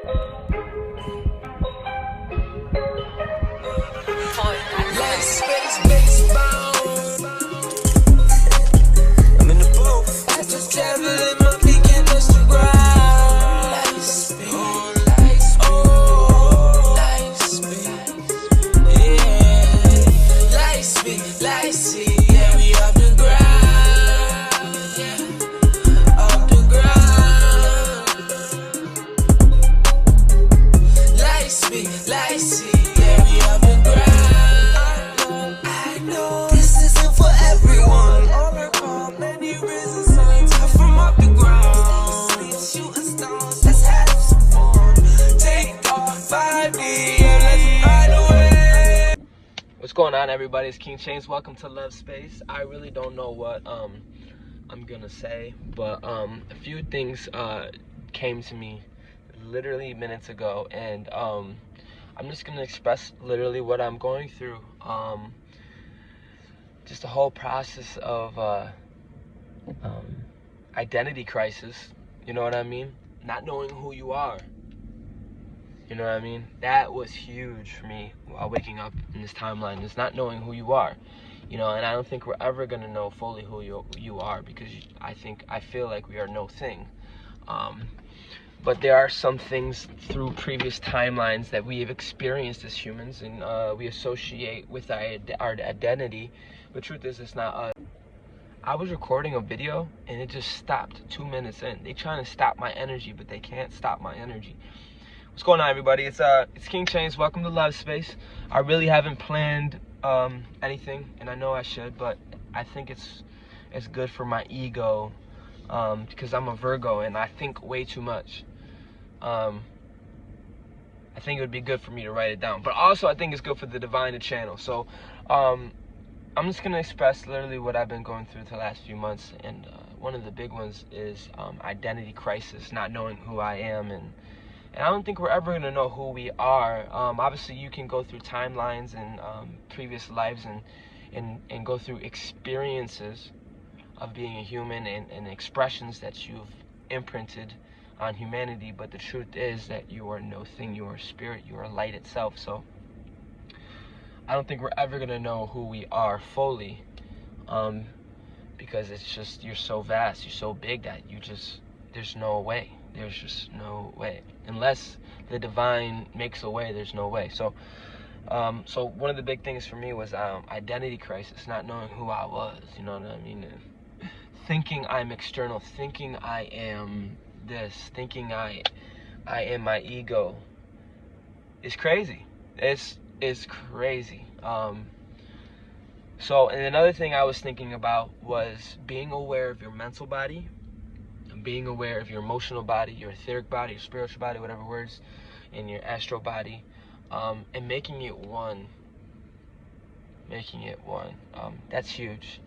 I'm in the booth. I just travel in my feet can't touch the ground. Light speed, yeah. Light speed, yeah. We off the ground, yeah. Off the ground. Light speed, yeah. We off the ground. I know this isn't for everyone. All our call, many risen signs from off the ground. Shooting stones, let's have some fun. Take off 5D and let's ride away. What's going on, everybody? It's King Chains. Welcome to Love Space. I really don't know what I'm gonna say, but a few things came to me literally minutes ago, and I'm just gonna express literally what I'm going through. Just the whole process of identity crisis. You know what I mean? Not knowing who you are. You know what I mean? That was huge for me while waking up in this timeline, is not knowing who you are. You know, and I don't think we're ever gonna know fully who you are, because I feel like we are no thing. But there are some things through previous timelines that we have experienced as humans, and we associate with our identity. The truth is, it's not us. I was recording a video and it just stopped 2 minutes in. They trying to stop my energy, but they can't stop my energy. What's going on, everybody? It's King Chains. Welcome to Love Space. I really haven't planned anything, and I know I should, but I think it's good for my ego, because I'm a Virgo and I think way too much. I think it would be good for me to write it down, but also I think it's good for the Divine to channel. So I'm just gonna express literally what I've been going through the last few months, and one of the big ones is identity crisis, not knowing who I am, and I don't think we're ever gonna know who we are. Obviously, you can go through timelines and previous lives and go through experiences of being a human and expressions that you've imprinted on humanity, but the truth is that you are no thing. You are spirit. You are light itself. So I don't think we're ever gonna know who we are fully, because it's just, you're so vast, you're so big that there's no way. There's just no way. Unless the Divine makes a way, there's no way. So so one of the big things for me was identity crisis, not knowing who I was, you know what I mean? And thinking I'm external, thinking I am this, thinking I am my ego is crazy. It's crazy. So, and another thing I was thinking about was being aware of your mental body, being aware of your emotional body, your etheric body, your spiritual body, whatever words, and your astral body, and making it one. Making it one. That's huge.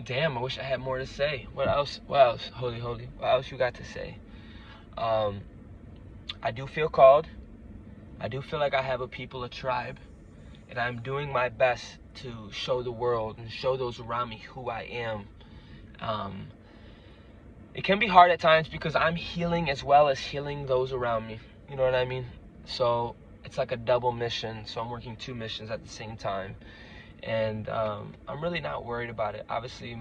Damn, I wish I had more to say. What else? Holy. What else you got to say? I do feel called. I do feel like I have a people, a tribe, and I'm doing my best to show the world and show those around me who I am. It can be hard at times because I'm healing as well as healing those around me. You know what I mean? So it's like a double mission. So I'm working 2 missions at the same time. And I'm really not worried about it. Obviously,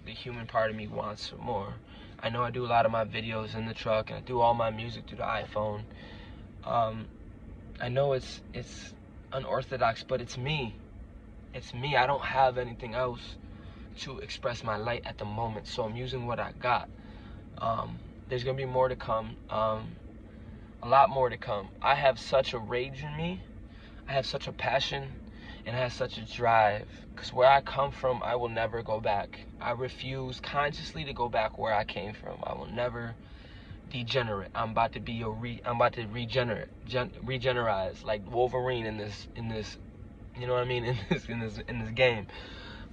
the human part of me wants more. I know I do a lot of my videos in the truck, and I do all my music through the iPhone. I know it's unorthodox, but it's me. It's me. I don't have anything else to express my light at the moment, so I'm using what I got. There's gonna be more to come, a lot more to come. I have such a rage in me, I have such a passion, and I have such a drive, because where I come from, I will never go back. I refuse consciously to go back where I came from. I will never degenerate. I'm about to be I'm about to regenerate like Wolverine in this, you know what I mean, in this game.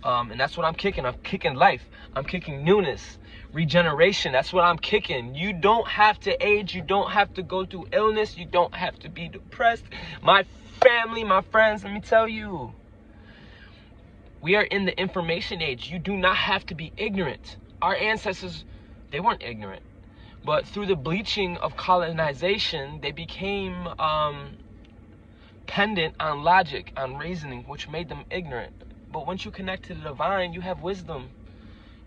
And that's what I'm kicking. I'm kicking life. I'm kicking newness, regeneration. That's what I'm kicking. You don't have to age. You don't have to go through illness. You don't have to be depressed. My family, my friends, let me tell you, we are in the information age. You do not have to be ignorant. Our ancestors, they weren't ignorant. But through the bleaching of colonization, they became pendant on logic, on reasoning, which made them ignorant. But once you connect to the divine, you have wisdom.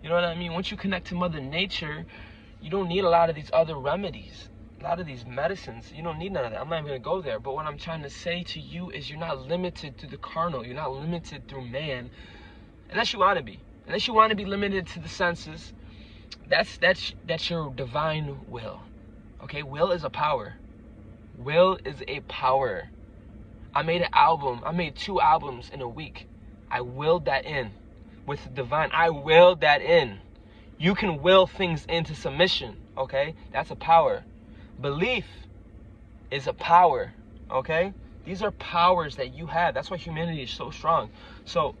You know what I mean? Once you connect to Mother Nature, you don't need a lot of these other remedies, a lot of these medicines. You don't need none of that. I'm not even going to go there. But what I'm trying to say to you is you're not limited to the carnal. You're not limited through man, unless you want to be. Unless you want to be limited to the senses. That's your divine will. Okay? Will is a power. Will is a power. I made an album. I made 2 albums in a week. I willed that in. With the divine, I willed that in. You can will things into submission, okay? That's a power. Belief is a power, okay? These are powers that you have. That's why humanity is so strong. So,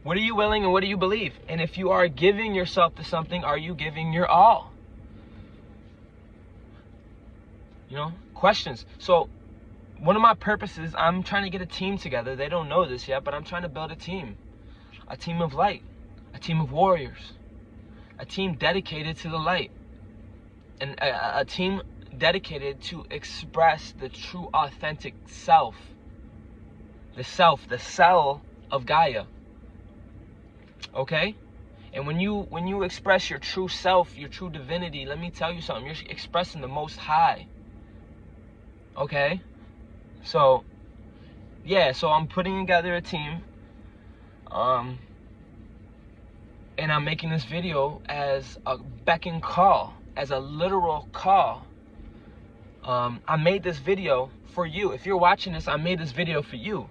what are you willing and what do you believe? And if you are giving yourself to something, are you giving your all? You know, questions. So, one of my purposes, I'm trying to get a team together. They don't know this yet, but I'm trying to build a team. A team of light. A team of warriors. A team dedicated to the light. And a team dedicated to express the true, authentic self. The self, the cell of Gaia. Okay? And when you express your true self, your true divinity, let me tell you something. You're expressing the Most High. Okay? So, yeah, so I'm putting together a team. And I'm making this video as a beck and call, as a literal call. I made this video for you. If you're watching this, I made this video for you.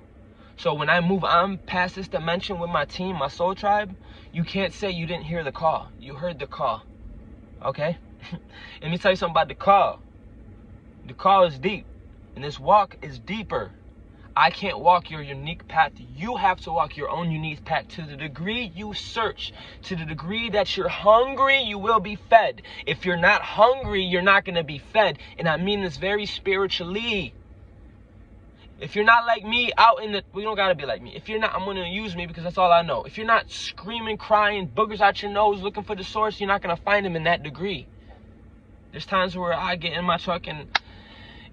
So when I move on past this dimension with my team, my soul tribe, you can't say you didn't hear the call. You heard the call. Okay? Let me tell you something about the call. The call is deep. And this walk is deeper. I can't walk your unique path. You have to walk your own unique path. To the degree you search, to the degree that you're hungry, you will be fed. If you're not hungry, you're not going to be fed. And I mean this very spiritually. If you're not like me out in the... We don't got to be like me. If you're not, I'm going to use me because that's all I know. If you're not screaming, crying, boogers out your nose, looking for the source, you're not going to find them in that degree. There's times where I get in my truck and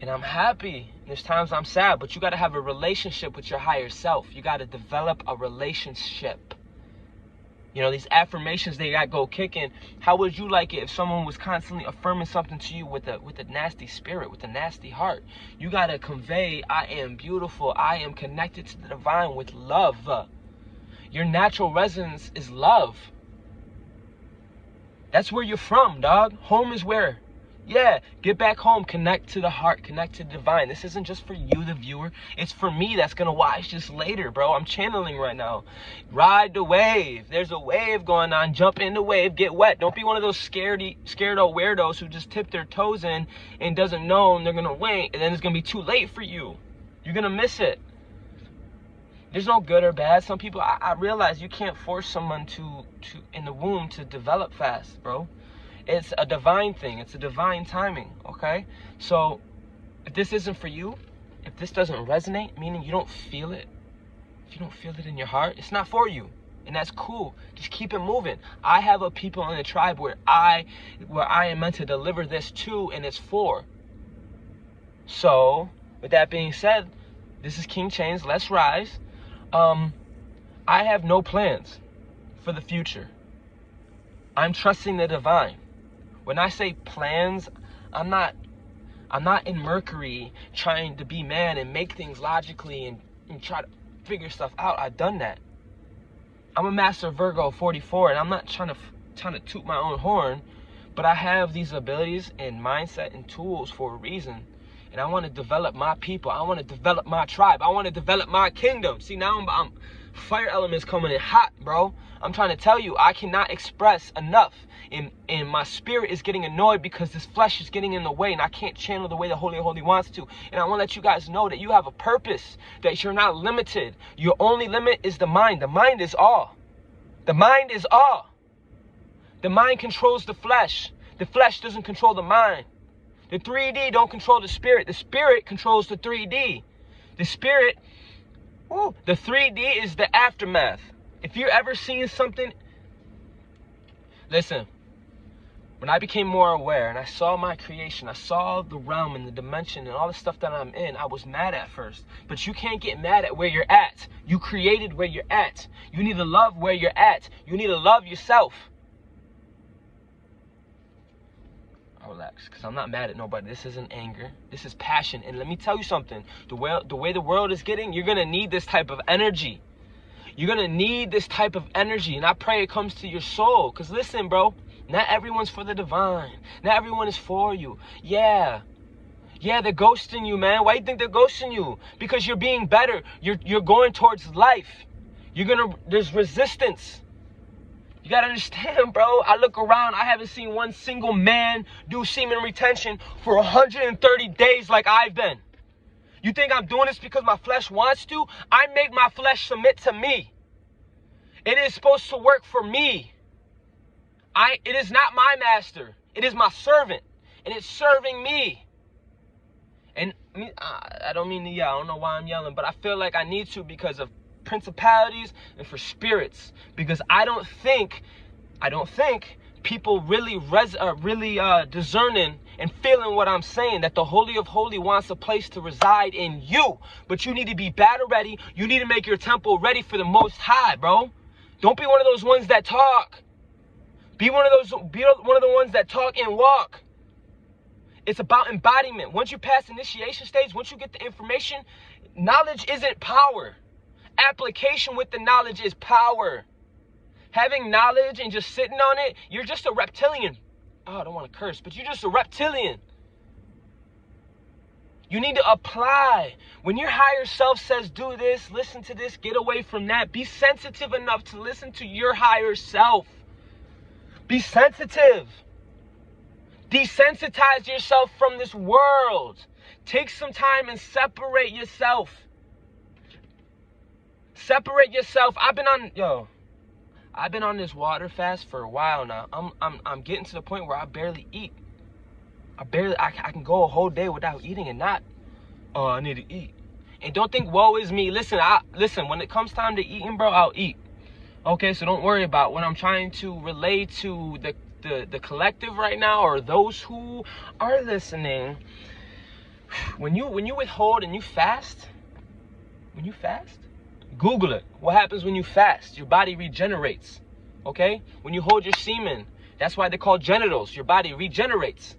I'm happy. There's times I'm sad, but you got to have a relationship with your higher self. You got to develop a relationship. You know, these affirmations they got go kicking. How would you like it if someone was constantly affirming something to you with a nasty spirit, with a nasty heart? You got to convey, I am beautiful. I am connected to the divine with love. Your natural resonance is love. That's where you're from, dog. Home is where? Yeah, get back home, connect to the heart, connect to the divine. This isn't just for you, the viewer. It's for me that's going to watch this later, bro. I'm channeling right now. Ride the wave. There's a wave going on. Jump in the wave, get wet. Don't be one of those scaredy weirdos who just tip their toes in and doesn't know and they're going to wait. And then it's going to be too late for you. You're going to miss it. There's no good or bad. Some people, I realize you can't force someone to in the womb to develop fast, bro. It's a divine thing. It's a divine timing, okay? So, if this isn't for you, if this doesn't resonate, meaning you don't feel it, if you don't feel it in your heart, it's not for you. And that's cool. Just keep it moving. I have a people in the tribe where I am meant to deliver this to, and it's for. So, with that being said, this is King Chains. Let's rise. I have no plans for the future. I'm trusting the divine. When I say plans, I'm not in Mercury trying to be man and make things logically and try to figure stuff out. I've done that. I'm a master Virgo 44, and I'm not trying to toot my own horn, but I have these abilities and mindset and tools for a reason. And I want to develop my people. I want to develop my tribe. I want to develop my kingdom. See, now I'm fire elements coming in hot, bro. I'm trying to tell you, I cannot express enough. And my spirit is getting annoyed because this flesh is getting in the way and I can't channel the way the Holy wants to. And I want to let you guys know that you have a purpose, that you're not limited. Your only limit is the mind. The mind is all. The mind is all. The mind controls the flesh. The flesh doesn't control the mind. The 3D don't control the spirit. The spirit controls the 3D. The spirit, the 3D is the aftermath. If you're ever seeing something, listen, When I became more aware and I saw my creation, I saw the realm and the dimension and all the stuff that I'm in, I was mad at first. But you can't get mad at where you're at. You created where you're at. You need to love where you're at. You need to love yourself. I'll relax, because I'm not mad at nobody. This isn't anger. This is passion. And let me tell you something. The way the world is getting, you're going to need this type of energy. You're going to need this type of energy. And I pray it comes to your soul. Because listen, bro. Not everyone's for the divine. Not everyone is for you. Yeah, they're ghosting you, man. Why do you think they're ghosting you? Because you're being better. You're going towards life. There's resistance. You gotta understand, bro. I look around. I haven't seen one single man do semen retention for 130 days like I've been. You think I'm doing this because my flesh wants to? I make my flesh submit to me. It is supposed to work for me. It is not my master. It is my servant. And it's serving me. And I don't mean to yell. I don't know why I'm yelling. But I feel like I need to because of principalities and for spirits. Because I don't think people really discerning and feeling what I'm saying. That the Holy of Holies wants a place to reside in you. But you need to be battle ready. You need to make your temple ready for the Most High, bro. Don't be one of those ones that talk. Be one of the ones that talk and walk. It's about embodiment. Once you pass the initiation stage, once you get the information, knowledge isn't power. Application with the knowledge is power. Having knowledge and just sitting on it, you're just a reptilian. Oh, I don't want to curse, but you're just a reptilian. You need to apply. When your higher self says, do this, listen to this, get away from that, be sensitive enough to listen to your higher self. Be sensitive. Desensitize yourself from this world. Take some time and separate yourself. Separate yourself. I've been on this water fast for a while now. I'm getting to the point where I barely eat. I can go a whole day without eating and not, oh, I need to eat. And don't think woe is me. Listen, when it comes time to eating, bro, I'll eat. Okay, so don't worry about what I'm trying to relay to the collective right now, or those who are listening. When you withhold and you fast, Google it. What happens when you fast? Your body regenerates. Okay? When you hold your semen, that's why they're called genitals. Your body regenerates.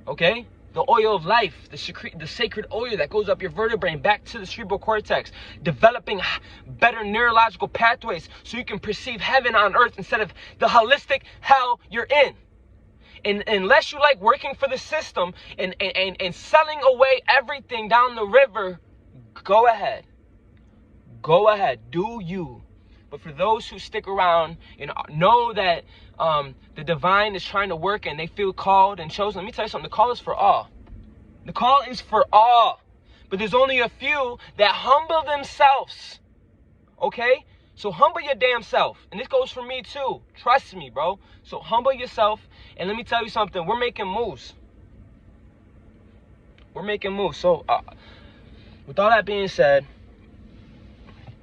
Okay? The oil of life, the sacred oil that goes up your vertebrae and back to the cerebral cortex, developing better neurological pathways so you can perceive heaven on earth instead of the holistic hell you're in. And unless you like working for the system and selling away everything down the river, go ahead. Go ahead. Do you. But for those who stick around and know that the divine is trying to work and they feel called and chosen, let me tell you something. The call is for all. The call is for all. But there's only a few that humble themselves. Okay? So humble your damn self. And this goes for me too. Trust me, bro. So humble yourself. And let me tell you something. We're making moves. We're making moves. So with all that being said,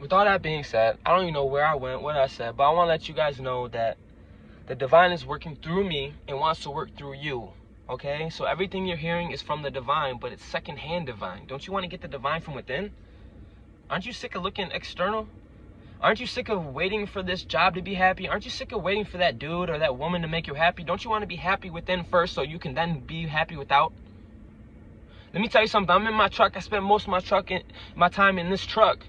I don't even know where I went, what I said, but I want to let you guys know that the divine is working through me and wants to work through you. Okay? So everything you're hearing is from the divine, but it's secondhand divine. Don't you want to get the divine from within? Aren't you sick of looking external? Aren't you sick of waiting for this job to be happy? Aren't you sick of waiting for that dude or that woman to make you happy? Don't you want to be happy within first so you can then be happy without? Let me tell you something. I'm in my truck. I spend most of my time in this truck.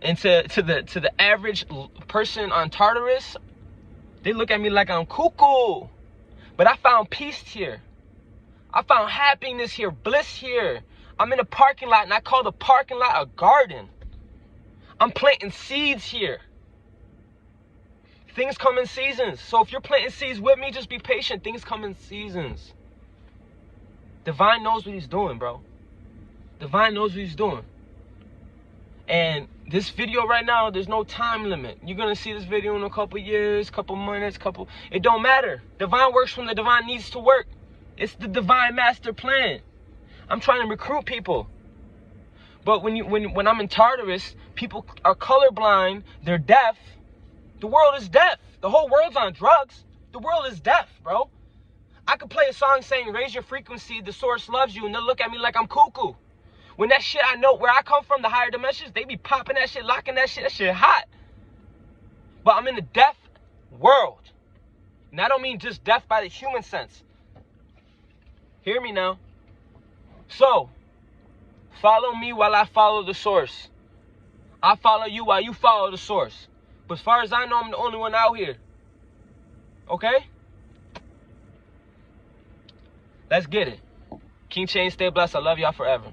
And to the average person on Tartarus, they look at me like I'm cuckoo. But I found peace here. I found happiness here, bliss here. I'm in a parking lot, and I call the parking lot a garden. I'm planting seeds here. Things come in seasons. So if you're planting seeds with me, just be patient. Things come in seasons. Divine knows what he's doing, bro. Divine knows what he's doing. And this video right now, there's no time limit. You're going to see this video in a couple years, couple minutes, it don't matter. Divine works when the divine needs to work. It's the divine master plan. I'm trying to recruit people. But when I'm in Tartarus, people are colorblind, they're deaf. The world is deaf. The whole world's on drugs. The world is deaf, bro. I could play a song saying, raise your frequency, the source loves you, and they'll look at me like I'm cuckoo. When that shit, I know where I come from, the higher dimensions, they be popping that shit, locking that shit hot. But I'm in a deaf world. And I don't mean just deaf by the human sense. Hear me now. So, follow me while I follow the source. I follow you while you follow the source. But as far as I know, I'm the only one out here. Okay? Let's get it. King Chain, stay blessed. I love y'all forever.